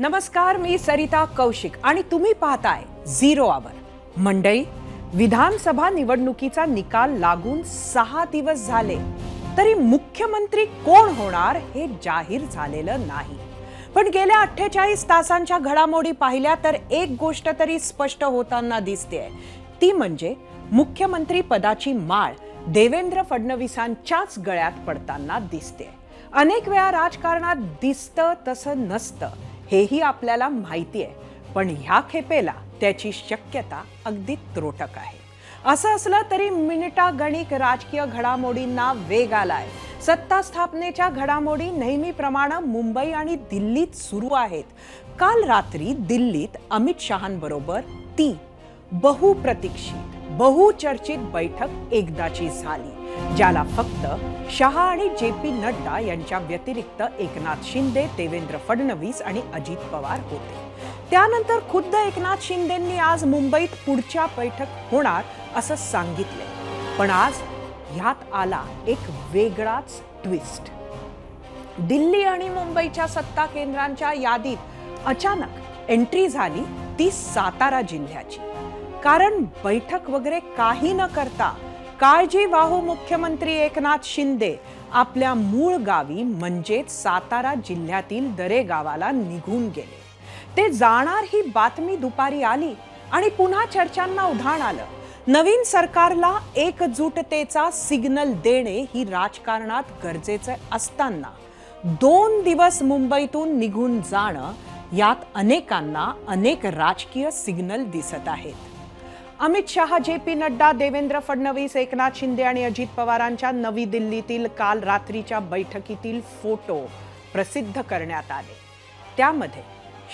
नमस्कार, मी सरिता कौशिक आणि तुम्ही पाहताय झिरो आवर. मंडळी, विधानसभा निवडणुकीचा निकाल लागून 6 दिवस झाले तरी मुख्यमंत्री कोण होणार हे जाहीर झालेलं नाही. पण गेल्या 48 तासांच्या घडामोडी पाहिल्या तर एक गोष्ट तरी स्पष्ट होताना दिसतेय, ती म्हणजे मुख्यमंत्री पदाची माळ देवेंद्र फडणवीसांच्याच गळ्यात पडताना दिसते. अनेक वेळा राजकारणात दिसतं तसं नसतं हेही आपल्याला माहिती आहे, पण ह्या खेपेला त्याची शक्यता अगदी त्रोटक आहे. असं असलं तरी मिनिटागणिक राजकीय घडामोडींना वेग आलाय. सत्ता स्थापनेच्या घडामोडी नेहमीप्रमाणे मुंबई आणि दिल्लीत सुरू आहेत. काल रात्री दिल्लीत अमित शहांबरोबर ती बहुप्रतीक्षित बहुचर्चित बैठक एकदाची झाली, ज्याला फक्त शहा आणि JP नड्डा यांच्या व्यतिरिक्त एकनाथ शिंदे, देवेंद्र फडणवीस आणि अजित पवार होते. त्यानंतर खुद्द एकनाथ शिंदेंनी आज मुंबईत पुढच्या बैठक होणार असं सांगितले. पण आज ह्यात आला एक वेगळाच ट्विस्ट. दिल्ली आणि मुंबईच्या सत्ता केंद्रांच्या यादीत अचानक एंट्री झाली ती सातारा जिल्ह्याची. कारण बैठक वगैरे काही न करता काळजीवाहू मुख्यमंत्री एकनाथ शिंदे आपल्या मूळ गावी म्हणजेच सातारा जिल्ह्यातील दरेगावाला निघून गेले. ते जाणार ही बातमी दुपारी आली आणि पुन्हा चर्चांना उधाण आलं. नवीन सरकारला एकजुटतेचा सिग्नल देणे ही राजकारणात गरजेचे असताना 2 दिवस मुंबईतून निघून जाणं यात अनेकांना अनेक राजकीय सिग्नल दिसत आहेत. अमित शहा, JP नड्डा, देवेंद्र फडणवीस, एकनाथ शिंदे आणि अजित पवारांच्या नवी दिल्लीतील काल रात्रीच्या बैठकीतील फोटो प्रसिद्ध करण्यात आले. त्यामध्ये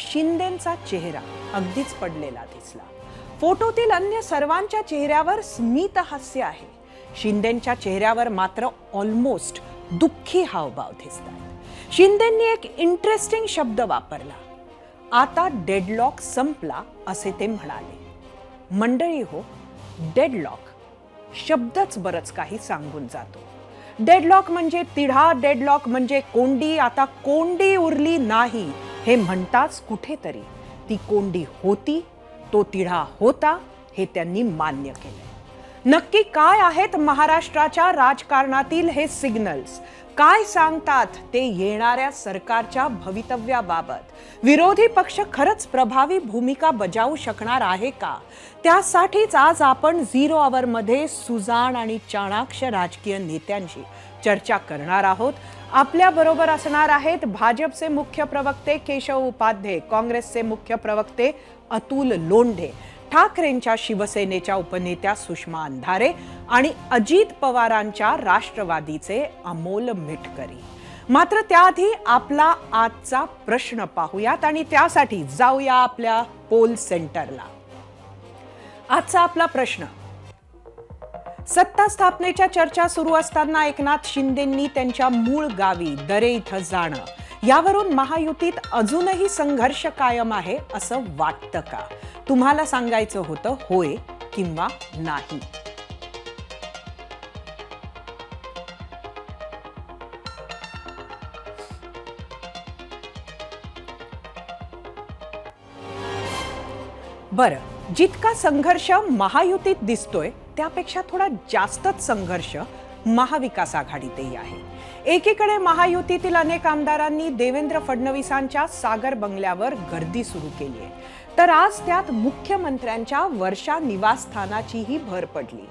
शिंदेंचा चेहरा अगदीच पडलेला दिसला. फोटोतील अन्य सर्वांच्या चेहऱ्यावर स्मित हास्य आहे. शिंदेंच्या चेहऱ्यावर मात्र ऑलमोस्ट दुःखी हावभाव दिसतात. शिंदेंनी एक इंटरेस्टिंग शब्द वापरला. आता डेडलॉक संपला असे ते म्हणाले. मंडळी हो, डेडलॉक शब्दच बरंच काही सांगून जातो. डेडलॉक म्हणजे तिढा, डेडलॉक म्हणजे कोंडी. आता कोंडी उरली नाही हे म्हणताच कुठेतरी ती कोंडी होती, तो तिढा होता हे त्यांनी मान्य केले. नक्की काय आहेत महाराष्ट्राच्या राजकारणातील हे सिग्नल्स? काय सांगतात ते येणाऱ्या सरकारच्या भवितव्याबाबत? विरोधी पक्ष खरंच प्रभावी भूमिका बजावू शकणार आहे का? त्यासाठीच आज आपण झिरो आवर मध्ये सुजाण आणि चाणाक्ष राजकीय नेत्यांशी चर्चा करणार आहोत. आपल्या बरोबर असणार आहेत भाजपचे मुख्य प्रवक्ते केशव उपाध्ये, काँग्रेसचे मुख्य प्रवक्ते अतुल लोंढे, ठाकरेंच्या शिवसेनेच्या उपनेत्या सुषमा अंधारे आणि अजित पवारांच्या राष्ट्रवादीचे अमोल मिटकरी. मात्र त्याआधी आपला आजचा प्रश्न पाहूयात आणि त्यासाठी जाऊया आपल्या पोल सेंटरला. आजचा आपला प्रश्न: सत्ता स्थापनेच्या चर्चा सुरू असताना एकनाथ शिंदेंनी त्यांच्या मूळ गावी दरे इथं जाणं, यावरून महायुतीत अजूनही संघर्ष कायम आहे असं वाटतं का? तुम्हाला सांगायचं होतं होय किंवा नाही. बरं, जितका संघर्ष महायुतीत दिसतोय त्यापेक्षा थोडा जास्तच संघर्ष महाविकास आघाडीतही आहे. एकीकडे महायुतीतील अनेक आमदारांनी देवेंद्र फडणवीसांच्या सागर बंगल्यावर गर्दी सुरू केली आहे, तर आज त्यात मुख्यमंत्र्यांच्या वर्षा निवासस्थानाचीही भर पडली.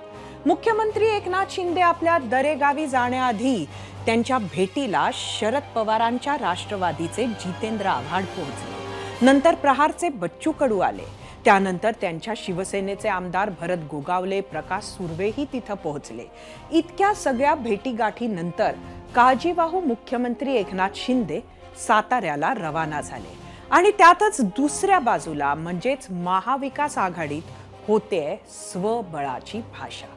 मुख्यमंत्री एकनाथ शिंदे आपल्या दरेगावी जाण्याआधी त्यांच्या भेटीला शरद पवारांच्या राष्ट्रवादीचे जितेंद्र आव्हाड पोहोचले. नंतर प्रहारचे बच्चू कडू आले. त्यानंतर त्यांच्या शिवसेनेचे आमदार भरत गोगावले, प्रकाश सुर्वेही तिथं पोहोचले. इतक्या सगळ्या भेटीगाठीनंतर काळजीवाहू मुख्यमंत्री एकनाथ शिंदे साताऱ्याला रवाना झाले आणि त्यातच दुसऱ्या बाजूला म्हणजेच महाविकास आघाडीत होते स्वबळाची भाषा.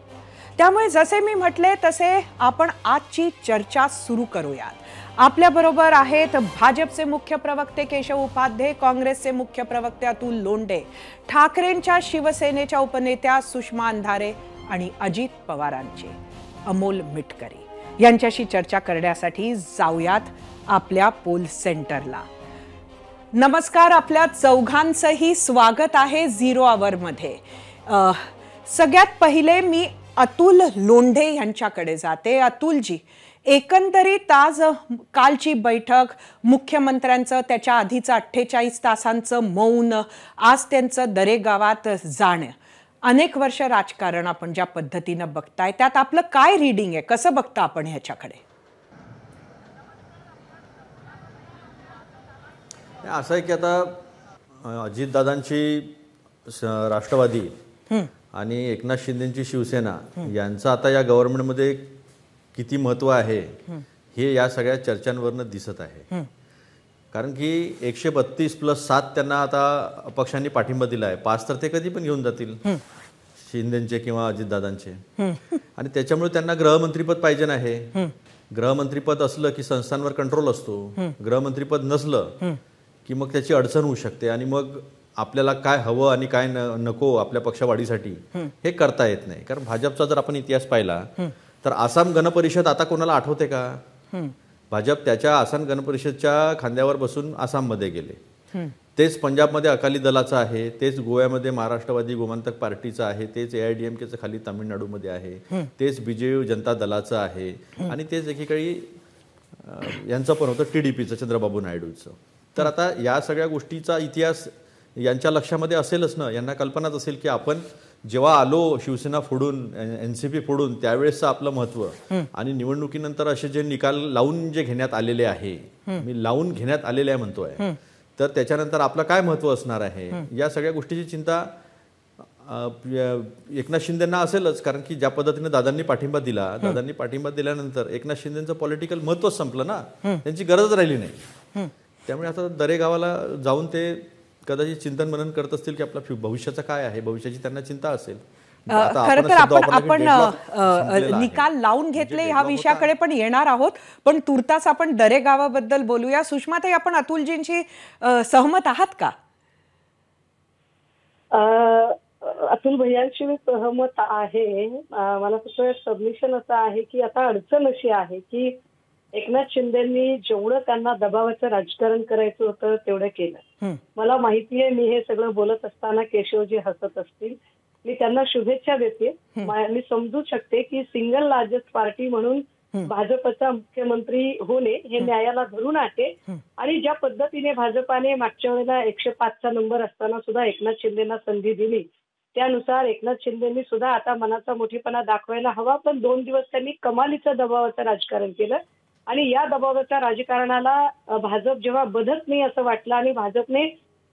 त्यामुळे जसे मी म्हटले तसे आपण आजची चर्चा सुरू करूयात. आपल्या बरोबर आहेत भाजपचे मुख्य प्रवक्ते केशव उपाध्ये, काँग्रेसचे मुख्य प्रवक्ते अतुल लोंढे, ठाकरेंच्या शिवसेनेच्या उपनेत्या सुषमा अंधारे आणि अजित पवारांचे अमोल मिटकरी. यांच्याशी चर्चा करण्यासाठी जाऊयात आपल्या पोल सेंटरला. नमस्कार, आपल्या चौघांचंही स्वागत आहे झिरो आवरमध्ये. सगळ्यात पहिले मी अतुल लोंढे यांच्याकडे जाते. अतुलजी, एकंदरीत आज कालची बैठक, मुख्यमंत्र्यांचं त्याच्या आधीचं 48 तासांचं मौन, आज त्यांचं दरेगावात जाणं, अनेक वर्ष राजकारण आपण ज्या पद्धतीनं बघताय त्यात आपलं काय रीडिंग आहे, कसं बघता आपण ह्याच्याकडे? असं आहे की आता अजितदादांची राष्ट्रवादी आणि एकनाथ शिंदेची शिवसेना यांचं आता या गव्हर्नमेंटमध्ये किती महत्त्व आहे हे या सगळ्या चर्चांवरनं दिसत आहे. कारण की 132+7 त्यांना आता अपक्षांनी पाठिंबा दिला आहे. 5 तर ते कधी पण घेऊन जातील, शिंदेचे किंवा अजितदादांचे. आणि त्याच्यामुळे त्यांना गृहमंत्रीपद पाहिजे आहे. गृहमंत्रीपद असलं की संस्थांवर कंट्रोल असतो. गृहमंत्रीपद नसलं की मग त्याची अडचण होऊ शकते आणि मग आपल्याला काय हवं आणि काय नको आपल्या पक्षवाढीसाठी हे करता येत नाही. कारण भाजपचा जर आपण इतिहास पाहिला तर आसाम गणपरिषद आता कोणाला आठवते का? भाजप त्याच्या आसाम गणपरिषदच्या खांद्यावर बसून आसाममध्ये गेले. तेच पंजाबमध्ये अकाली दलाचं आहे, तेच गोव्यामध्ये महाराष्ट्रवादी गोमांतक पार्टीचं आहे, तेच AIDMKचं खाली तामिळनाडूमध्ये आहे, तेच BJU जनता दलाचं आहे आणि तेच एकीकडे यांचं पण होतं TDPचं, चंद्रबाबू नायडूचं. तर आता या सगळ्या गोष्टीचा इतिहास यांच्या लक्षामध्ये असेलच ना. यांना कल्पनाच असेल की आपण जेव्हा आलो शिवसेना फोडून, NCP फोडून, त्यावेळेसचं आपलं महत्त्व आणि निवडणुकीनंतर असे जे निकाल लावून जे घेण्यात आलेले आहे, मी लावून घेण्यात आलेले आहे म्हणतोय, तर त्याच्यानंतर आपलं काय महत्त्व असणार आहे या सगळ्या गोष्टीची चिंता एकनाथ शिंदेंना असेलच. कारण की ज्या पद्धतीने दादांनी पाठिंबा दिल्यानंतर एकनाथ शिंदेचं पॉलिटिकल महत्त्व संपलं ना, त्यांची गरज राहिली नाही. त्यामुळे आता दरेगावाला जाऊन ते कदाचित चिंतन मनन करत असतील की आपला भविष्याचं काय आहे, भविष्याची त्यांना चिंता असेल. खरं तर आपण निकाल लावून घेतले ह्या विषयाकडे पण येणार आहोत, पण तुर्तास आपण दरेगावाबद्दल बोलूया. सुषमाताई, आपण अतुलजींशी सहमत आहात का? अतुल भैयांशी मी सहमत आहे. मला फक्त सबमिशन असं आहे की आता अडचण अशी आहे की एकनाथ शिंदेंनी जेवढं त्यांना दबावाचं राजकारण करायचं होतं तेवढं केलं. मला माहिती आहे, मी हे सगळं बोलत असताना केशवजी हसत असतील. मी त्यांना शुभेच्छा देते. मी समजू शकते की सिंगल लार्जेस्ट पार्टी म्हणून भाजपचा मुख्यमंत्री होणे हे न्यायाला धरून आहे. आणि ज्या पद्धतीने भाजपाने मागच्या वेळेला 105चा नंबर असताना सुद्धा एकनाथ शिंदेना संधी दिली, त्यानुसार एकनाथ शिंदेनी सुद्धा आता मनाचा मोठेपणा दाखवायला हवा. पण 2 दिवस त्यांनी कमालीचं दबावाचं राजकारण केलं आणि या दबावाच्या राजकारणाला भाजप जेव्हा बधत नाही असं वाटलं आणि भाजपने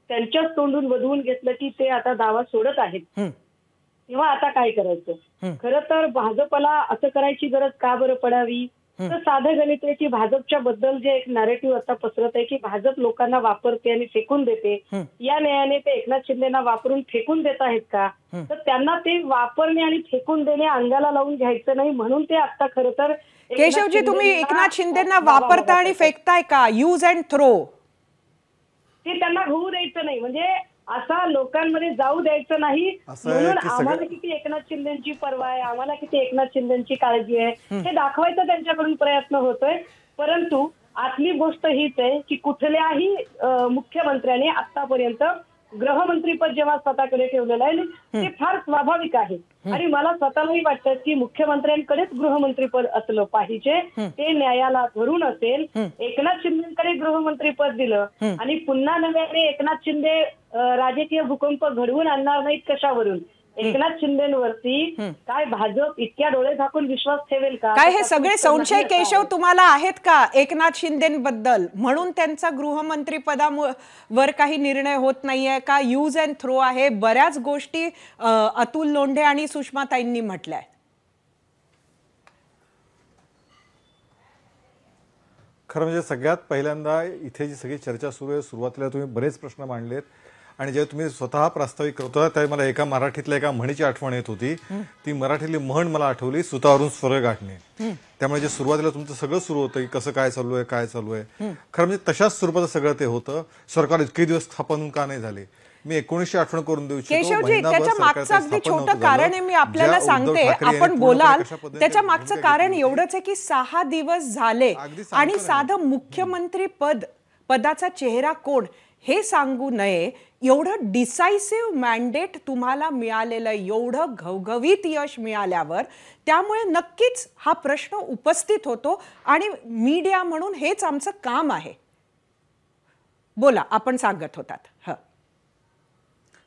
त्यांच्याच तोंडून वधवून घेतलं की ते आता दावा सोडत आहेत, तेव्हा आता काय करायचं? खरं तर भाजपला असं करायची गरज का बरं पडावी? तर साधं गणित आहे की भाजपच्या बद्दल जे एक नॅरेटिव्ह आता पसरत आहे की भाजप लोकांना वापरते आणि फेकून देते, या न्यायाने ते एकनाथ शिंदेना वापरून फेकून देत आहेत का? तर त्यांना ते वापरणे आणि फेकून देणे अंगाला लावून घ्यायचं नाही, म्हणून ते आता खरं तर. केशवजी, तुम्ही एकनाथ शिंदेना वापरता आणि फेकताय का? यूज अँड थ्रो ते त्यांना होऊ द्यायचं नाही, म्हणजे असा लोकांमध्ये जाऊ द्यायचं नाही. म्हणून आम्हाला किती एकनाथ शिंदेची पर्वा आहे, आम्हाला किती एकनाथ शिंदेची काळजी आहे हे दाखवायचा त्यांच्याकडून प्रयत्न होतोय. परंतु आतली गोष्ट हीच आहे की कुठल्याही मुख्यमंत्र्याने आतापर्यंत गृहमंत्रीपद जेव्हा स्वतःकडे ठेवलेलं आहे ते फार स्वाभाविक आहे. आणि मला स्वतःलाही वाटतं की मुख्यमंत्र्यांकडेच गृहमंत्रीपद असलं पाहिजे, ते न्यायाला धरून असेल. एकनाथ शिंदेकडे गृहमंत्रीपद दिलं आणि पुन्हा नव्याने एकनाथ शिंदे राजकीय भूकंप घडवून आणणार नाहीत कशावरून? एकनाथ शिंदेवरती काय भाजप इतक्या डोळे झाकून विश्वास ठेवेल का? काय हे सगळे संशय केशव तुम्हाला आहेत का एकनाथ शिंदेबद्दल? म्हणून त्यांचा गृहमंत्री पदावर काही निर्णय होत नाहीये का? यूज अँड थ्रो आहे? बऱ्याच गोष्टी अतुल लोंढे आणि सुषमाताईंनी म्हटल्या. खरं म्हणजे सगळ्यात पहिल्यांदा इथे जी सगळी चर्चा सुरू आहे, सुरुवातीला तुम्ही बरेच प्रश्न मांडलेत आणि जेव्हा तुम्ही स्वतः प्रास्ताविक करता त्यावेळी मला एका मराठीतल्या एका म्हणीची आठवण येत होती. ती मराठीतली म्हण मला आठवली, सुतावरून स्वर्ग गाठणे. त्यामुळे जे सुरुवातीला तुमचं सगळं सुरू होतं की कसं काय चालू आहे, काय चालू आहे, खरं म्हणजे तशाच स्वरूपाचं सगळं ते होतं. सरकार इतके दिवस स्थापन का नाही झाले? मी 19 आठवण करून देऊ इच्छितो. केशवजी, त्याच्या मागचं अगदी छोटं कारण आहे, मी आपल्याला सांगते, आपण बोलाल. त्याच्या मागचं कारण एवढंच आहे की 6 दिवस झाले आणि साधं मुख्यमंत्री पदाचा चेहरा कोण हे सांगू नये, एवढं डिसायसिव्ह मॅन्डेट तुम्हाला मिळालेलं, एवढं घवघवीत यश मिळाल्यावर त्यामुळे नक्कीच हा प्रश्न उपस्थित होतो आणि मीडिया म्हणून हेच आमचं काम आहे. बोला, आपण सांगत होतात.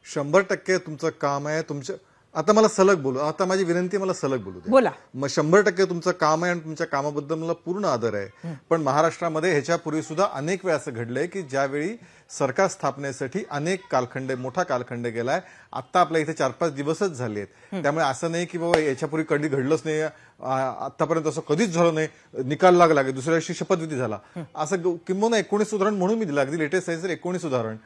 100% तुमचं काम आहे. तुमचं आता मला सलग बोलू, आता माझी विनंती मला सलग बोलू द्या. बोला. मग 100% तुमचं काम आहे आणि तुमच्या कामाबद्दल मला पूर्ण आदर आहे. पण महाराष्ट्रामध्ये ह्याच्यापूर्वी सुद्धा अनेक वेळा असं घडलंय की ज्यावेळी सरकार स्थापनेसाठी अनेक कालखंड, मोठा कालखंड गेलाय. आता आपल्या इथे 4-5 दिवसच झालेत. त्यामुळे असं नाही की बाबा याच्यापूर्वी कधी घडलंच नाही, आतापर्यंत असं कधीच झालं नाही, निकाल लागला की दुसऱ्या दिवशी शपथविधी झाला, असं किंबहुना 19 उदाहरण म्हणून मी दिलं. अगदी लेटेस्ट आहे 19 उदाहरण,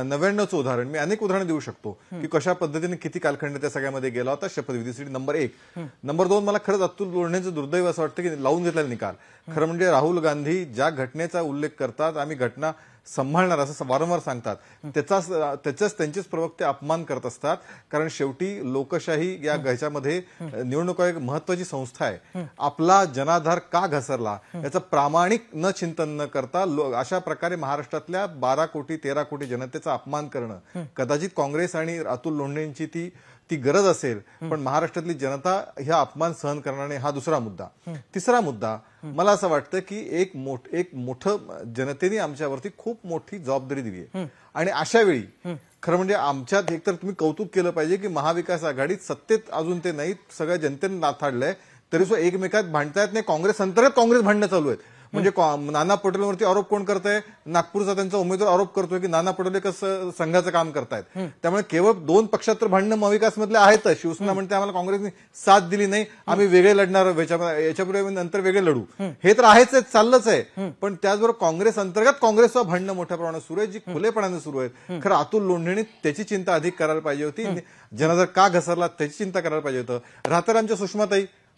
99चं उदाहरण, मी अनेक उदाहरणं देऊ शकतो की कशा पद्धतीने किती कालखंड त्या सगळ्यामध्ये गेला होता शपथविधीसाठी. नंबर 1. नंबर 2, मला खरंच अतुल लोढणेचं दुर्दैव असं वाटतं की लावून घेतलेला निकाल. खरं म्हणजे राहुल गांधी ज्या घटनेचा उल्लेख करतात, आम्ही घटना सांभाळणार असं वारंवार सांगतात, त्याचाच त्यांचेच प्रवक्ते अपमान करत असतात. कारण शेवटी लोकशाही या ह्याच्यामध्ये निवडणुका एक महत्वाची संस्था आहे. आपला जनाधार का घसरला याचं प्रामाणिक न चिंतन न करता अशा प्रकारे महाराष्ट्रातल्या 12 कोटी 13 कोटी जनतेचा अपमान करणं, कदाचित काँग्रेस आणि अतुल लोंढेंची ती गरज असेल, पण महाराष्ट्रातली जनता ह्या अपमान सहन करणार नाही. हा दुसरा मुद्दा. तिसरा मुद्दा, मला असं वाटतं की एक मोठं जनतेने आमच्यावरती खूप मोठी जबाबदारी दिली आहे. आणि अशा वेळी खरं म्हणजे आमच्यात एकतर तुम्ही कौतुक केलं पाहिजे की महाविकास आघाडीत सत्तेत अजून ते नाहीत, सगळ्या जनतेने नाथाडलंय, तरी सुद्धा एकमेकात भांडता येत नाही. काँग्रेस अंतर्गत काँग्रेस भांडणं चालू आहेत. म्हणजे नाना पटोलेवरती आरोप कोण करतंय? नागपूरचा त्यांचा उमेदवार आरोप करतोय की नाना पटोले कसं संघाचं काम करतायत. त्यामुळे केवळ 2 पक्षात तर भांडणं महाविकास मधले आहेतच. शिवसेना म्हणते आम्हाला काँग्रेसने साथ दिली नाही, आम्ही वेगळे लढणार, याच्यापूर्वी नंतर वेगळे लढू, हे तर आहेच, चाललंच आहे. पण त्याचबरोबर काँग्रेस अंतर्गत काँग्रेसचं भांडणं मोठ्या प्रमाणात सुरू आहे, जी खुलेपणाने सुरू आहेत. खरं अतुल लोंढेंनी त्याची चिंता अधिक करायला पाहिजे होती. जनाधार का घसरला त्याची चिंता करायला पाहिजे होतं. राहतात आमच्या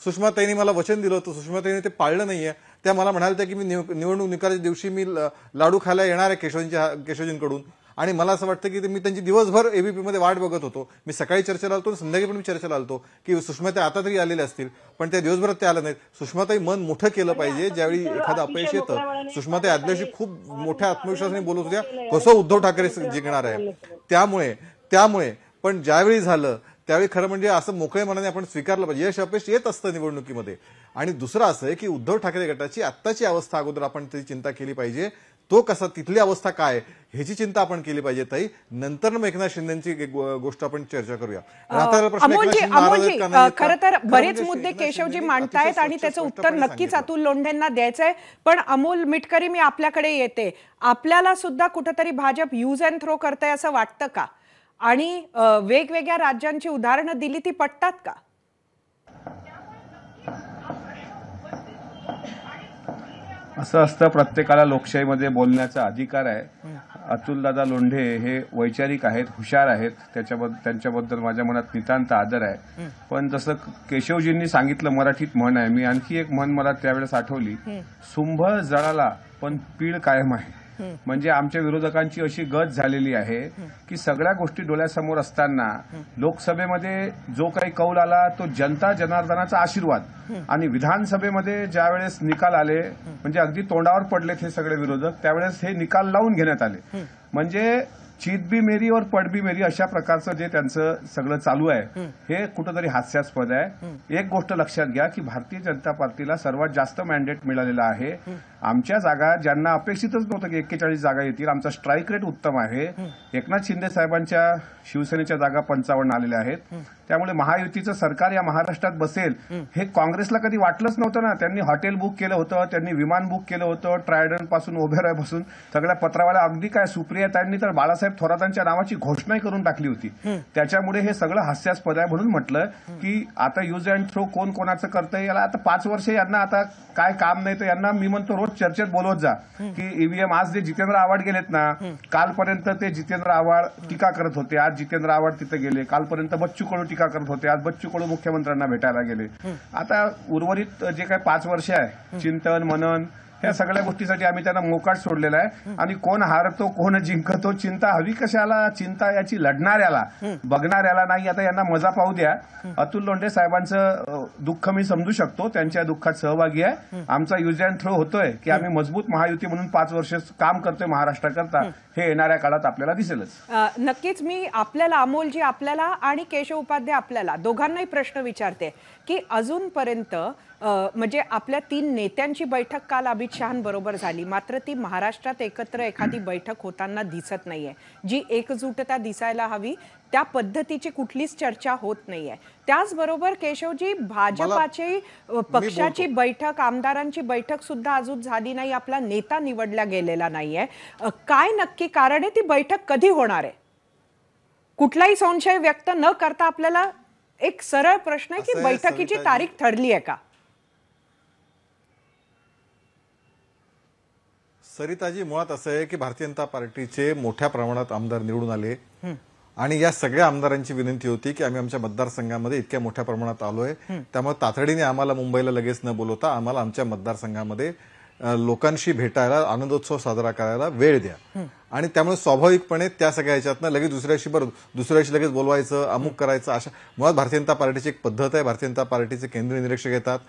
सुषमाताईंनी मला वचन दिलं होतं, सुषमाताईंनी ते पाळलं नाहीये. त्या मला म्हणाल्या की मी निवडणूक निकालाच्या दिवशी मी लाडू खायला येणार आहे केशवजींकडून. आणि मला असं वाटतं की मी त्यांची दिवसभर एबीपी मध्ये वाट बघत होतो. मी सकाळी चर्चेला आलतो, संध्याकाळी पण मी चर्चेला आलतो की सुषमाताई आता तरी आलेल्या असतील, पण त्या दिवसभरात त्या आल्या नाहीत. सुषमाताई मन मोठं केलं पाहिजे. ज्यावेळी एखादं अपयश येतं, सुषमाताई आदल्या दिवशी खूप मोठ्या आत्मविश्वासाने बोलत होत्या कसं उद्धव ठाकरे जिंकणार आहे. त्यामुळे पण ज्यावेळी झालं त्यावेळी खरं म्हणजे असं मोकळ्या मनाने आपण स्वीकारलं पाहिजे. यश अपयश येत असतं निवडणुकीमध्ये. आणि दुसरं असं आहे की उद्धव ठाकरे गटाची आत्ताची अवस्था अगोदर आपण त्याची चिंता केली पाहिजे. तो कसा, तिथली अवस्था काय ह्याची चिंता आपण केली पाहिजे ताई. नंतर मग एकनाथ शिंदेची गोष्ट आपण चर्चा करूया. खरं तर बरेच मुद्दे केशवजी मांडतायत आणि त्याचं उत्तर नक्कीच अतुल लोंढेंना द्यायचंय. पण अमोल मिटकरी, मी आपल्याकडे येते. आपल्याला सुद्धा कुठेतरी भाजप यूज अँड थ्रो करताय असं वाटतं का? आणि वेगवेगळ्या राज्यांची उदाहरणं दिली ती पटतात का? असं असतं, प्रत्येकाला लोकशाहीमध्ये बोलण्याचा अधिकार आहे. अतुलदादा लोंढे हे वैचारिक आहेत, हुशार आहेत, त्यांच्याबद्दल माझ्या मनात नितांत आदर आहे. पण जसं केशवजींनी सांगितलं, मराठीत म्हण आहे, मी आणखी एक म्हण मला त्यावेळेस आठवली, सुंभ जळाला पण पीळ कायम आहे. म्हणजे आमच्या विरोधकांची अशी गत झालेली आहे की सगळ्या गोष्टी डोळ्यासमोर असताना लोकसभेमध्ये जो काही कौल आला तो जनता जनार्दनाचा आशीर्वाद, आणि विधानसभेमध्ये ज्यावेळेस निकाल आले म्हणजे अगदी तोंडावर पडलेत हे सगळे विरोधक, त्यावेळेस हे निकाल लावून घेण्यात आले. म्हणजे चीत बी मेरी और पड बी मेरी अशा प्रकारचं जे त्यांचं सगळं चालू आहे हे कुठंतरी हास्यास्पद आहे. एक गोष्ट लक्षात घ्या की भारतीय जनता पार्टीला सर्वात जास्त मॅन्डेट मिळालेला आहे. आमच्या जागा ज्यांना अपेक्षितच नव्हतं की 41 जागा येतील, आमचा स्ट्राईक रेट उत्तम आहे. एकनाथ शिंदे साहेबांच्या शिवसेनेच्या जागा 55 आलेल्या आहेत. त्यामुळे महायुतीचं सरकार या महाराष्ट्रात बसेल हे काँग्रेसला कधी वाटलंच नव्हतं ना. त्यांनी हॉटेल बुक केलं होतं, त्यांनी विमान बुक केलं होतं, ट्रायडन पासून ओबेरॉयपासून सगळ्या पत्रावाल्या, अगदी काय सुप्रियाताईंनी तर बाळासाहेब थोरातांच्या नावाची घोषणाही करून टाकली होती. त्याच्यामुळे हे सगळं हास्यास्पद आहे. म्हणून म्हटलं की आता यूज अँड थ्रो कोण कोणाचं करतंय, याला आता 5 वर्ष यांना आता काय काम नाही, तर यांना मी म्हणतो रोज चर्चेत बोलवत जा की ईव्हीएम. आज जे जितेंद्र आव्हाड गेलेत ना, कालपर्यंत ते जितेंद्र आव्हाड टीका करत होते, आज जितेंद्र आव्हाड तिथे गेले. कालपर्यंत बच्चू कडू टीका करत होते, आज बच्चू कडू मुख्यमंत्र्यांना भेटायला गेले. आता उर्वरित जे काही 5 वर्ष आहे, चिंतन मनन ह्या सगळ्या गोष्टीसाठी आम्ही त्यांना मोकाट सोडलेला आहे. आणि कोण हारतो कोण जिंकतो चिंता हवी कशाला, चिंता याची लढणाऱ्याला, बघणाऱ्याला नाही. आता यांना मजा पाहू द्या. अतुल लोंढे साहेबांचं दुःख मी समजू शकतो, त्यांच्या दुःखात सहभागी आहे. आमचा यूज अँड थ्रो होतोय की आम्ही मजबूत महायुती म्हणून 5 वर्ष काम करतोय महाराष्ट्राकरता, हे येणाऱ्या काळात आपल्याला दिसेलच. नक्कीच. मी आपल्याला, अमोलजी आपल्याला आणि केशव उपाध्याय आपल्याला दोघांनाही प्रश्न विचारते की अजूनपर्यंत म्हणजे आपल्या 3 नेत्यांची बैठक काल अमित शहांबरोबर झाली, मात्र ती महाराष्ट्रात एकत्र एखादी बैठक होताना दिसत नाहीये. जी एकजुटता दिसायला हवी त्या पद्धतीची कुठलीच चर्चा होत नाहीये. त्याचबरोबर केशवजी, भाजपाची पक्षाची बैठक, आमदारांची बैठक सुद्धा अजून झाली नाही, आपला नेता निवडला गेलेला नाहीये. काय नक्की कारण आहे? ती बैठक कधी होणार आहे? कुठलाही संशय व्यक्त न करता आपल्याला एक सरळ प्रश्न आहे की बैठकीची तारीख ठरली आहे का? सरिताजी, मुळात असं आहे की भारतीय जनता पार्टीचे मोठ्या प्रमाणात आमदार निवडून आले आणि या सगळ्या आमदारांची विनंती होती की आम्ही आमच्या मतदारसंघामध्ये इतक्या मोठ्या प्रमाणात आलोय, त्यामुळे तातडीने आम्हाला मुंबईला लगेच न बोलवता आम्हाला आमच्या मतदारसंघामध्ये लोकांशी भेटायला, आनंदोत्सव साजरा करायला वेळ द्या. आणि त्यामुळे स्वाभाविकपणे त्या सगळ्या ह्याच्यातनं लगेच दुसऱ्याशी लगेच बोलवायचं, अमुक करायचं, अशा मुळात भारतीय जनता पार्टीची एक पद्धत आहे. भारतीय जनता पार्टीचे केंद्रीय निरीक्षक येतात,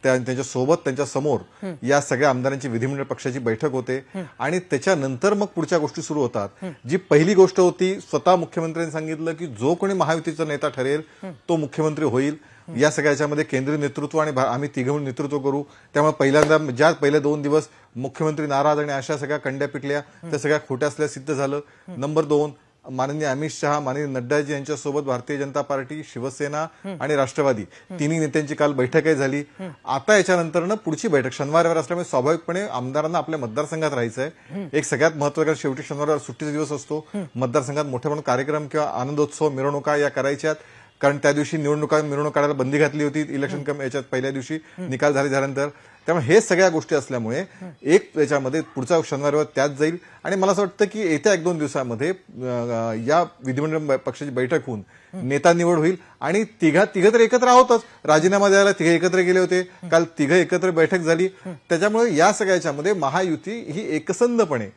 त्यांच्या समोर या सगळ्या आमदारांची विधिमंडळ पक्षाची बैठक होते आणि त्याच्यानंतर मग पुढच्या गोष्टी सुरू होतात. जी पहिली गोष्ट होती, स्वतः मुख्यमंत्र्यांनी सांगितलं की जो कोणी महायुतीचा नेता ठरेल तो मुख्यमंत्री होईल. या सगळ्याच्यामध्ये केंद्रीय नेतृत्व आणि आम्ही तिघं म्हणून नेतृत्व करू. त्यामुळे पहिल्यांदा ज्या पहिले 2 दिवस मुख्यमंत्री नाराज आणि अशा सगळ्या कंड्या पिटल्या, त्या सगळ्या खोट्या असल्या सिद्ध झालं. नंबर 2, माननीय अमित शहा, माननीय नड्डाजी यांच्यासोबत भारतीय जनता पार्टी, शिवसेना आणि राष्ट्रवादी तिन्ही नेत्यांची काल बैठकही झाली. आता याच्यानंतर पुढची बैठक शनिवारवर असल्यामुळे स्वाभाविकपणे आमदारांना आपल्या मतदारसंघात राहायचंय. एक सगळ्यात महत्त्वाचं, शेवटी शनिवारवर सुट्टीचा दिवस असतो, मतदारसंघात मोठे म्हणून कार्यक्रम किंवा आनंदोत्सव, मिरवणुका या करायच्यात. कारण त्या दिवशी मिरवणूक काढायला बंदी घातली होती इलेक्शन याच्यात पहिल्या दिवशी निकाल झाल्यानंतर. त्यामुळे हे सगळ्या गोष्टी असल्यामुळे एक त्याच्यामध्ये पुढचा शनिवारवर त्यात जाईल. आणि मला असं वाटतं की येत्या 1-2 दिवसामध्ये या विधिमंडळ पक्षाची बैठक होऊन नेता निवड होईल. आणि तिघं तर एकत्र आहोतच, राजीनामा द्यायला तिघे एकत्र गेले होते, काल तिघं एकत्र बैठक झाली. त्याच्यामुळे या सगळ्याच्यामध्ये महायुती ही एकसंधपणे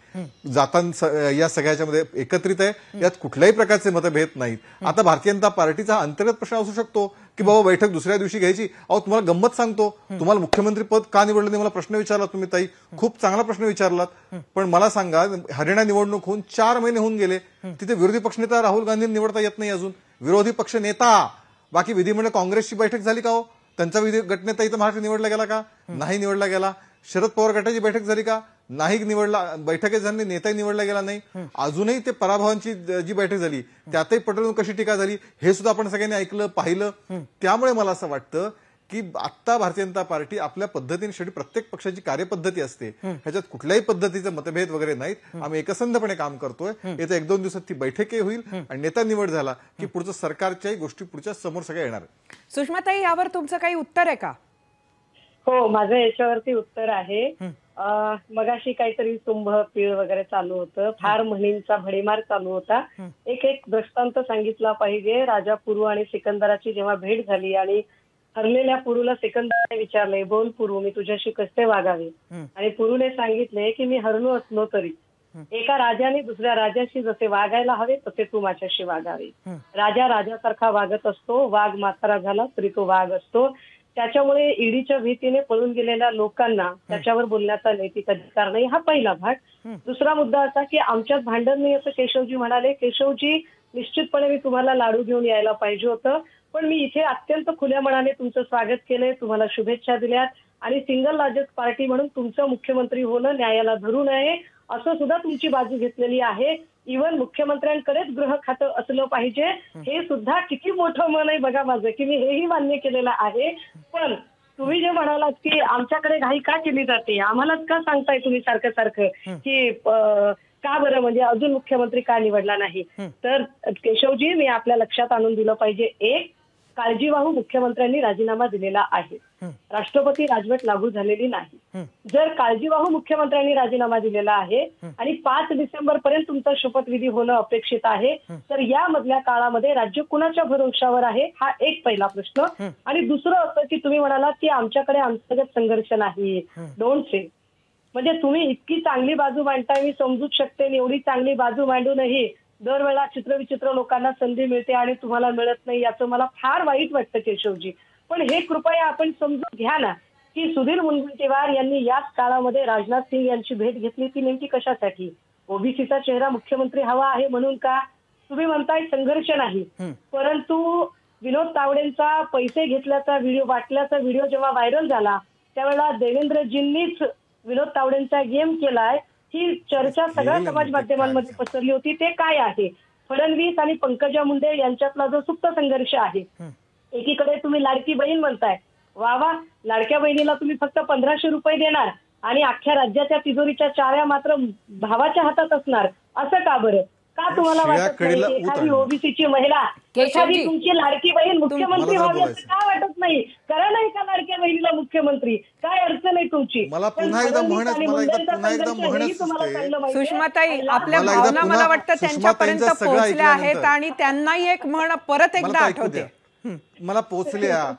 या सगळ्याच्यामध्ये एकत्रित आहे, यात कुठल्याही प्रकारचे मतभेद नाहीत. आता भारतीय जनता पार्टीचा अंतर्गत प्रश्न असू शकतो की बाबा बैठक दुसऱ्या दिवशी घ्यायची. तुम्हाला गंमत सांगतो, तुम्हाला मुख्यमंत्री पद का निवडलं नाही मला प्रश्न विचारला तुम्ही ताई, खूप चांगला प्रश्न विचारलात. पण मला सांगा, हरियाणा निवडणूक होऊन 4 महिने होऊन गेले, तिथे विरोधी पक्षनेता राहुल गांधींना निवडता येत नाही अजून. विरोधी पक्ष नेता, बाकी विधिमंडळ काँग्रेसची बैठक झाली का हो? त्यांचा गटनेता इथं महाराष्ट्र निवडला गेला का? नाही निवडला गेला. शरद पवार गटाची बैठक झाली का? नाही निवडला. बैठकीत झाली, नेताही निवडला गेला नाही. अजूनही ते पराभवांची जी बैठक झाली त्यातही पटेलवर कशी टीका झाली हे सुद्धा आपण सगळ्यांनी ऐकलं, पाहिलं. त्यामुळे मला असं वाटतं की आता भारतीय जनता पार्टी आपल्या पद्धतीने, शेवटी प्रत्येक पक्षाची कार्यपद्धती असते, ह्याच्यात कुठल्याही पद्धतीचे मतभेद वगैरे नाहीत. आम्ही एकसंधपणे काम करतोय. येत्या 1-2 दिवसात ती बैठकही होईल आणि नेता निवड झाला की पुढचं सरकारच्याही गोष्टी पुढच्या समोर सगळ्या येणार. सुषमाताई, यावर तुमचं काही उत्तर आहे का? हो, माझं याच्यावरती उत्तर आहे. मगाशी काहीतरी तुंब पीळ वगैरे चालू होतं, फार म्हणींचा भडीमार चालू होता. एक दृष्टांत सांगितला पाहिजे. राजा पुरू आणि सिकंदराची जेव्हा भेट झाली आणि हरलेल्या पुरूला सिकंदराने विचारले, बोल पुरू, मी तुझ्याशी कसे वागावे? आणि पुरूने सांगितले की मी हरलो असलो तरी एका राजाने दुसऱ्या राजाशी जसे वागायला हवे तसे तू माझ्याशी वागावे. राजा राजासारखा वागत असतो, वाघ म्हातारा झाला तरी तो वाघ असतो. त्याच्यामुळे ईडीच्या भीतीने पळून गेलेल्या लोकांना त्याच्यावर बोलण्याचा नैतिक अधिकार नाही. हा पहिला भाग. दुसरा मुद्दा असा की आमच्यात भांडण नाही असं केशवजी म्हणाले. केशवजी, निश्चितपणे मी तुम्हाला लाडू घेऊन यायला पाहिजे होतं, पण मी इथे अत्यंत खुल्या मनाने तुमचं स्वागत केलंय, तुम्हाला शुभेच्छा दिल्यात आणि सिंगल लार्जेस्ट पार्टी म्हणून तुमचं मुख्यमंत्री होणं न्यायाला धरू नये असं सुद्धा तुमची बाजू घेतलेली आहे. इव्हन मुख्यमंत्र्यांकडेच गृह खातं असलं पाहिजे, हे सुद्धा किती मोठं मन आहे बघा माझं, की मी हेही मान्य केलेलं आहे. पण तुम्ही जे म्हणालात की आमच्याकडे घाई का केली जाते, आम्हालाच का सांगताय तुम्ही सारखं की का बरं, म्हणजे अजून मुख्यमंत्री का निवडला नाही? तर केशवजी, मी आपल्या लक्षात आणून दिलं पाहिजे, एक, काळजीवाहू मुख्यमंत्र्यांनी राजीनामा दिलेला आहे, राष्ट्रपती राजवट लागू झालेली नाही. जर काळजीवाहू मुख्यमंत्र्यांनी राजीनामा दिलेला आहे आणि 5 डिसेंबर पर्यंत तुमचा शपथविधी होणं अपेक्षित आहे, तर या मधल्या काळामध्ये राज्य कुणाच्या भरोशावर आहे, हा एक पहिला प्रश्न. आणि दुसरं असं की तुम्ही म्हणालात की आमच्याकडे अंतर्गत संघर्ष नाही. Don't say. म्हणजे तुम्ही इतकी चांगली बाजू मांडताय, मी समजूच शकते. एवढी चांगली बाजू मांडूनही दरवेळेला चित्रविचित्र लोकांना संधी मिळते आणि तुम्हाला मिळत नाही, याचं मला फार वाईट वाटतं केशवजी. पण हे कृपया आपण समजून घ्या ना की सुधीर मुनगंटीवार यांनी याच काळामध्ये राजनाथ सिंग यांची भेट घेतली, ती नेमकी कशासाठी? ओबीसीचा चेहरा मुख्यमंत्री हवा आहे म्हणून का? तुम्ही म्हणताय संघर्ष नाही, परंतु विनोद तावडेंचा पैसे घेतल्याचा व्हिडिओ, वाटल्याचा व्हिडिओ जेव्हा व्हायरल झाला त्यावेळेला देवेंद्रजींनीच विनोद तावडेंचा गेम केलाय, ही चर्चा सगळ्या समाज माध्यमांमध्ये पसरली होती. ते काय आहे? फडणवीस आणि पंकजा मुंडे यांच्यातला जो सुप्त संघर्ष आहे. एकीकडे तुम्ही लाडकी बहीण म्हणताय, वा वा, लाडक्या बहिणीला तुम्ही फक्त 1500 रुपये देणार आणि अख्ख्या राज्याच्या तिजोरीच्या चाव्या मात्र भावाच्या हातात असणार, असं का बरं? का तुम्हाला वाटत नाही एखादी ओबीसीची महिला, एखादी तुमची लाडकी बहीण मुख्यमंत्री व्हावी असं का वाटत नाही? करा नाही का लाडक्या बहिणीला मुख्यमंत्री? काय अडचण आहे तुमची? मला पुन्हा एकदा सुषमाताई, आपल्या भावना मला वाटतं त्यांच्यापर्यंत पोहोचल्या आहेत आणि त्यांनाही एक म्हण परत एकदा आठवते. मला पोचल्या,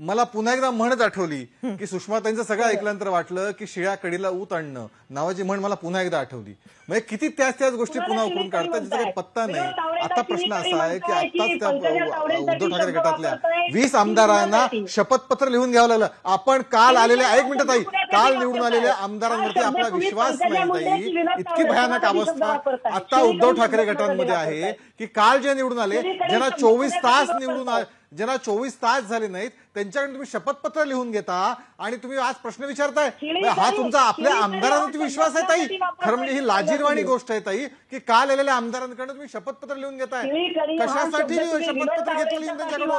मला पुन्हा एकदा म्हणच आठवली की सुषमाताईंचं सगळं ऐकल्यानंतर वाटलं की शिळ्या कडीला ऊत आणणं नावाची म्हण मला पुन्हा एकदा आठवली. म्हणजे किती त्याच गोष्टी पुन्हा उकरून काढतात ज्याचा काही पत्ता नाही. आता प्रश्न असा आहे की आताच त्या उद्धव ठाकरे गटातल्या 20 आमदारांना शपथपत्र लिहून घ्यावं लागलं. आपण काल आलेल्या, एक मिनिट ताई, काल निवडून आलेल्या आमदारांवरती आपला विश्वास नाही ताई. इतकी भयानक अवस्था आता उद्धव ठाकरे गटांमध्ये आहे की काल जे निवडून आले, ज्यांना 24 तास ज्यांना 24 तास झाले नाहीत त्यांच्याकडे तुम्ही शपथपत्र लिहून घेता आणि तुम्ही आज प्रश्न विचारताय. हा तुमचा आपल्या आमदारांवरती विश्वास आहे ताई? खरं म्हणजे ही लाजिरवाणी गोष्ट आहे ताई की काल आलेल्या आमदारांकडे तुम्ही शपथपत्र लिहून घेताय. कशासाठी शपथपत्र घेतली त्यांच्याकडून?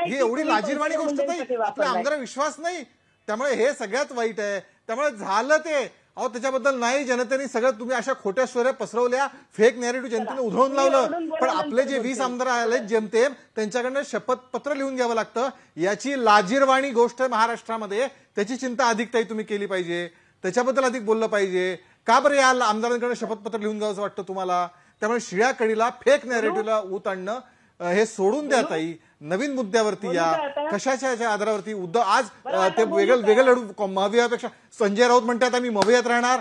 ही एवढी लाजिरवाणी गोष्ट ताई, आपल्या आमदारांवर विश्वास नाही. त्यामुळे हे सगळ्यात वाईट आहे. त्यामुळे झालं ते, अहो त्याच्याबद्दल नाही, जनतेने सगळं तुम्ही अशा खोट्या स्टोऱ्या पसरवल्या, फेक नॅरेटिव्ह जनतेने उधळून लावलं. पण आपले जे 20 आमदार आले जेमतेम, त्यांच्याकडनं शपथपत्र लिहून घ्यावं लागतं. याची लाजिरवाणी गोष्ट महाराष्ट्रामध्ये, त्याची चिंता अधिक ताई तुम्ही केली पाहिजे, त्याच्याबद्दल अधिक बोललं पाहिजे. का बरं या आमदारांकडे शपथपत्र लिहून घ्यावं वाटतं तुम्हाला? त्यामुळे शिळ्या कडीला, फेक नॅरेटिव्हला ऊत आणणं हे सोडून द्या ताई. नवीन मुद्द्यावरती या. कशाच्या आधारावरती उद्धव आज ते वेगळं लढू, महाविवापेक्षा संजय राऊत म्हणतात आम्ही मभयत राहणार,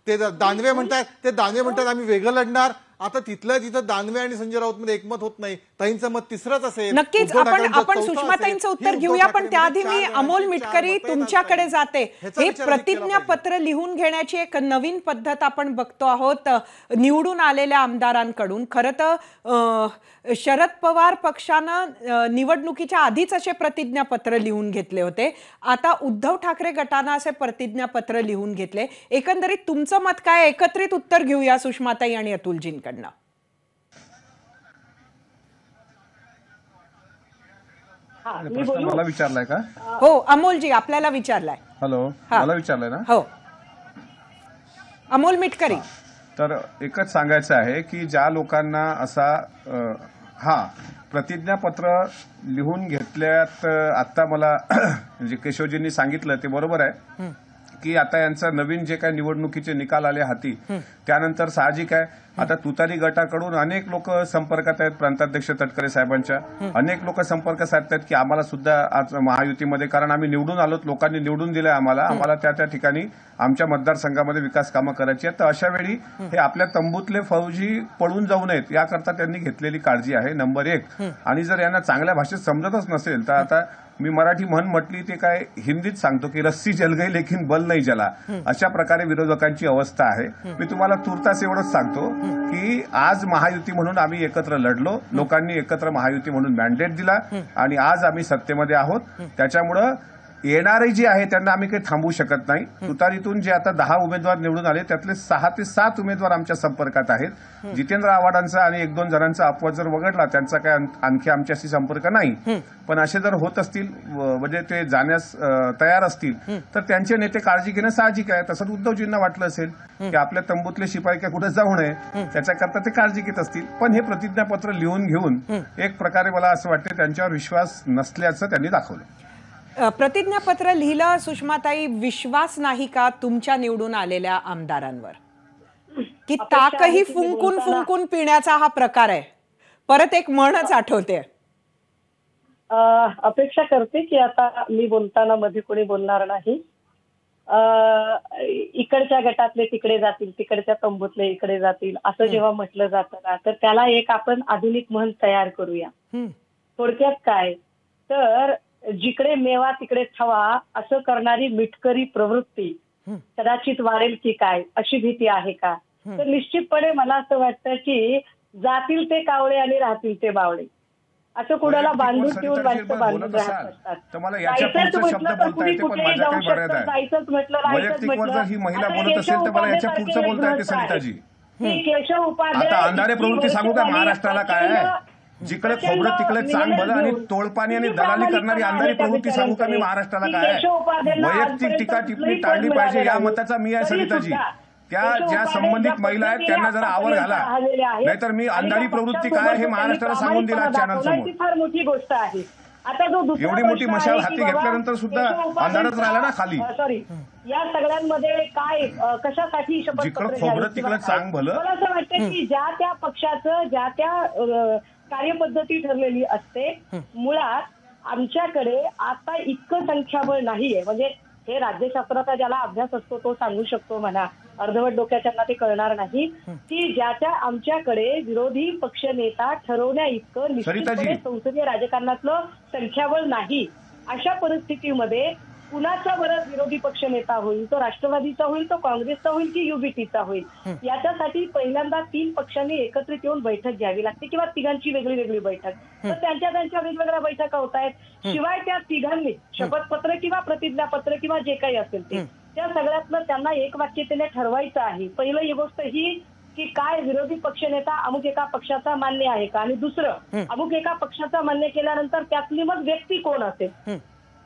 ते दानवे म्हणतात आम्ही वेगळं लढणार. आता तिथं दानवे आणि संजय राऊत मध्ये एकमत होत नाही. ताईंचं मत तिसरंच असेल. नक्कीच आपण सुषमाताईंचं उत्तर घेऊया, पण त्याआधी मी अमोल मिटकरी तुमच्याकडे जाते. हे प्रतिज्ञापत्र लिहून घेण्याची एक नवीन पद्धत आपण बघतो आहोत निवडून आलेल्या आमदारांकडून. खरं तर शरद पवार पक्षानं निवडणुकीच्या आधीच असे प्रतिज्ञापत्र लिहून घेतले होते. आता उद्धव ठाकरे गटानं असे प्रतिज्ञापत्र लिहून घेतले. एकंदरीत तुमचं मत काय? एकत्रित उत्तर घेऊया सुषमाताई आणि अतुलजींकडनं. मला विचारलाय का? हो अमोलजी आपल्याला विचारलाय. हॅलो, मला विचारलंय ना? हो अमोल मिटकरी. तर एकच सांगायचं आहे की ज्या लोकांना असा प्रतिज्ञापत्र लिहून घेतल्यात, आता मला म्हणजे केशवजींनी सांगितलं ते बरोबर आहे की आता यांचा नवीन जे काही निवडणुकीचे निकाल आले हाती, त्यानंतर साहजिक आहे आता तुतारी गटाकडून अनेक लोक संपर्कात आहेत प्रांताध्यक्ष तटकरे साहेबांच्या. अनेक लोक संपर्क साधतात की आम्हाला सुद्धा आज महायुतीमध्ये, कारण आम्ही निवडून आलोत, लोकांनी निवडून दिलंय आम्हाला त्या ठिकाणी आमच्या मतदारसंघामध्ये विकास कामं करायची आहेत. तर अशा वेळी हे आपल्या तंबूतले फौजी पळून जाऊ नयेत याकरता त्यांनी घेतलेली काळजी आहे नंबर 1. आणि जर यांना चांगल्या भाषेत समजतच नसेल तर आता मी मराठी म्हटली ते काय हिंदीत सांगतो की रस्सी जल गई लेकिन बल नाही जला, अशा प्रकारे विरोधकांची अवस्था आहे. मी तुम्हाला तुर्तास एवढंच सांगतो की आज महायुती म्हणून आम्ही एकत्र लढलो, लोकांनी एकत्र महायुती म्हणून मॅन्डेट दिला आणि आज आम्ही सत्तेमध्ये आहोत. त्याच्यामुळं येणारे जे आहे त्यांना आम्ही काही थांबवू शकत नाही. तुतारीतून जे आता 10 उमेदवार निवडून आले त्यातले 6 ते 7 उमेदवार आमच्या संपर्कात आहेत. जितेंद्र आव्हाडांचा आणि 1-2 जणांचा अपवाद जर वगळला त्यांचा काय आणखी आमच्याशी संपर्क नाही. पण असे जर होत असतील म्हणजे ते जाण्यास तयार असतील तर त्यांचे नेते काळजी घेणं साहजिक आहे. तसंच उद्धवजींना वाटलं असेल की आपल्या तंबूतले शिपाई काय कुठे जाऊ नये त्याच्याकरता ते काळजी घेत असतील. पण हे प्रतिज्ञापत्र लिहून घेऊन एक प्रकारे मला असं वाटतं त्यांच्यावर विश्वास नसल्याचं त्यांनी दाखवलं. प्रतिज्ञापत्र लिहिलं सुषमाताई, विश्वास नाही का तुमच्या निवडून आलेल्या आमदारांवर? की ताकही फुंकून पिण्याचा हा प्रकार आहे? परत एक म्हणच आठवते. अपेक्षा करते की आता मी बोलताना मध्ये कोणी बोलणार नाही इकडच्या गटातले तिकडे जातील, तिकडच्या तंबूतले इकडे जातील, असं जेव्हा म्हटलं जातं ना, तर त्याला एक आपण आधुनिक म्हण तयार करूया. थोडक्यात काय, तर जिकडे मेवा तिकडे छवा असं करणारी मिटकरी प्रवृत्ती कदाचित वाढेल की काय, अशी भीती आहे का? तर निश्चितपणे मला असं वाटतं की जातील ते कावळे आणि राहतील ते बावळे, असं कुणाला बांधून ठेवून वाटतं बांधून राहत असतात. जायचंच म्हटलं तर कुणी कुठेही जाऊ शकतं, जायचंच म्हटलं राहायचंच म्हटलं. ही महिला बोलत असेल तर मला याच्या पुढचं बोलता येते सरिताजी. केशव उपाध्याय आता अंधारे प्रवृत्ती सांगू का महाराष्ट्राला काय आहे? जिकडे खोबरं तिकडे चांग भलं आणि तोडपाणी आणि दलाली करणारी अंधारी प्रवृत्ती सांगू का मी महाराष्ट्राला काय आहे? वैयक्तिक टीका टिप्पणी टाळली पाहिजे या मताचा मी आहे सरिताजी. त्या ज्या संबंधित महिला आहेत त्यांना जरा आवर घाला, नाहीतर मी अंधारी प्रवृत्ती काय हे महाराष्ट्राला सांगून दिला चॅनल समोर. फार मोठी गोष्ट आहे. आता जो एवढी मोठी मशाल हाती घेतल्यानंतर सुद्धा अंधारच राहिला ना खाली. सॉरी, या सगळ्यांमध्ये काय कशासाठी जिकडं खोबरं तिकडं चांग भलं. मला असं वाटतं की ज्या त्या पक्षाचं ज्या त्या कार्यपद्धती ठरलेली असते. मुळात आमच्याकडे आता इतकं संख्याबळ नाहीये, म्हणजे हे राज्यशास्त्राचा ज्याला अभ्यास असतो तो सांगू शकतो म्हणा, अर्धवट डोक्याच्यांना ते कळणार नाही की ज्याच्या आमच्याकडे विरोधी पक्षनेता ठरवण्या इतकं निश्चितपणे संसदीय राजकारणातलं संख्याबळ नाही. अशा परिस्थितीमध्ये कुणाचा बरं विरोधी पक्षनेता होईल, तो राष्ट्रवादीचा होईल, तो काँग्रेसचा होईल की युबीटीचा होईल, याच्यासाठी पहिल्यांदा 3 पक्षांनी एकत्रित येऊन बैठक घ्यावी लागते किंवा तिघांची वेगळी वेगळी बैठक. तर त्यांच्या वेगवेगळ्या बैठका होत आहेत. शिवाय त्या तिघांनी शपथपत्र किंवा प्रतिज्ञापत्र किंवा जे काही असेल ते त्या सगळ्यातलं त्यांना एकवाक्यतेने ठरवायचं आहे. पहिलं ही गोष्ट ही की काय विरोधी पक्षनेता अमुक एका पक्षाचा मान्य आहे का, आणि दुसरं अमुक एका पक्षाचा मान्य केल्यानंतर त्यातली मग व्यक्ती कोण असेल.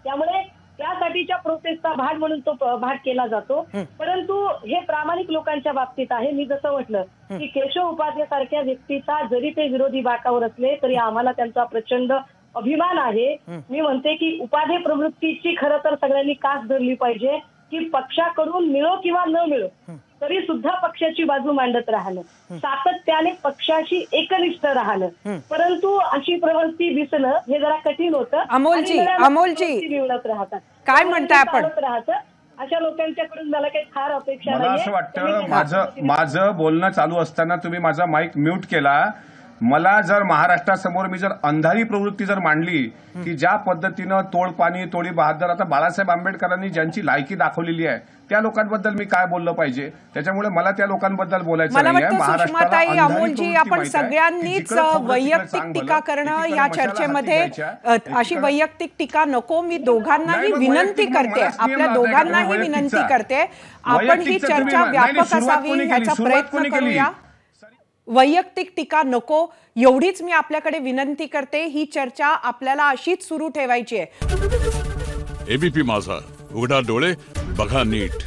त्यामुळे त्यासाठीच्या प्रोसेसचा भाग म्हणून तो भाग केला जातो. परंतु हे प्रामाणिक लोकांच्या बाबतीत आहे. मी जसं म्हटलं की केशव उपाध्याय सारख्या व्यक्तीचा जरी ते विरोधी बाकावर असले तरी आम्हाला त्यांचा प्रचंड अभिमान आहे. मी म्हणते की उपाध्ये प्रवृत्तीची खरं तर सगळ्यांनी कास धरली पाहिजे की पक्षाकडून मिळो किंवा न मिळो तरी सुद्धा पक्षाची बाजू मांडत राहणं, सातत्याने पक्षाशी एकनिष्ठ राहणं. परंतु अशी प्रवृत्ती दिसणं हे जरा कठीण होतं. अमोलजी निवडत राहतात. काय म्हणताय आपण? अशा लोकांच्याकडून मला काही फार अपेक्षा मला असं वाटतं माझं बोलणं चालू असताना तुम्ही माझा माईक म्यूट केला. मला जर महाराष्ट्रासमोर मी जर अंधारी प्रवृत्ती जर मांडली की ज्या पद्धतीनं तोडपाणी तोडी बहादर, आता बाळासाहेब आंबेडकरांनी ज्यांची लायकी दाखवलेली आहे त्या लोकांबद्दल मी काय बोललं पाहिजे, त्याच्यामुळे मला त्या लोकांबद्दल बोलायचं नाहीये. सुषमाताई, अमोलजी, आपण सगळ्यांनीच वैयक्तिक टीका करणं या चर्चेमध्ये, अशी वैयक्तिक टीका नको. मी दोघांनाही विनंती करते, आपल्या दोघांनाही विनंती करते, आपण ही चर्चा व्यापक असावी याचा प्रयत्न करूया. वैयक्तिक टीका नको एवढीच मी आपल्याकडे विनंती करते. ही चर्चा आपल्याला अशीच सुरू ठेवायची आहे. एबीपी माझा, उघडा डोळे बघा नीट.